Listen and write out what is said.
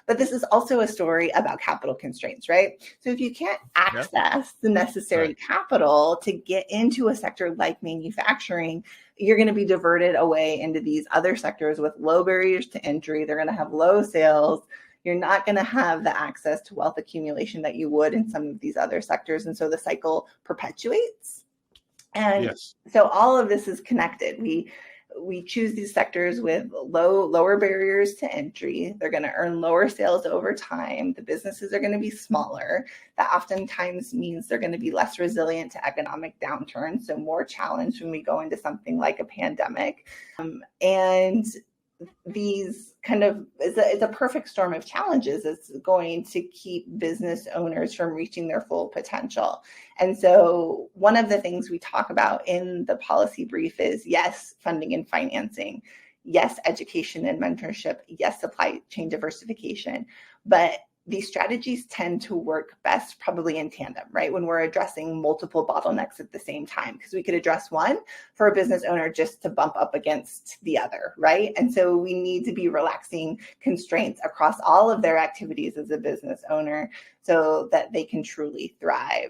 But this is also a story about capital constraints, right? So if you can't access the necessary capital to get into a sector like manufacturing, you're going to be diverted away into these other sectors with low barriers to entry. They're going to have low sales. You're not going to have the access to wealth accumulation that you would in some of these other sectors. And so the cycle perpetuates. And so all of this is connected. We choose these sectors with lower barriers to entry. They're going to earn lower sales over time. The businesses are going to be smaller. That oftentimes means they're going to be less resilient to economic downturns, so more challenged when we go into something like a pandemic. And these it's a perfect storm of challenges. It's going to keep business owners from reaching their full potential. And so one of the things we talk about in the policy brief is, yes, funding and financing, yes, education and mentorship, yes, supply chain diversification, but these strategies tend to work best probably in tandem, right? When we're addressing multiple bottlenecks at the same time, because we could address one for a business owner just to bump up against the other, right? And so we need to be relaxing constraints across all of their activities as a business owner so that they can truly thrive.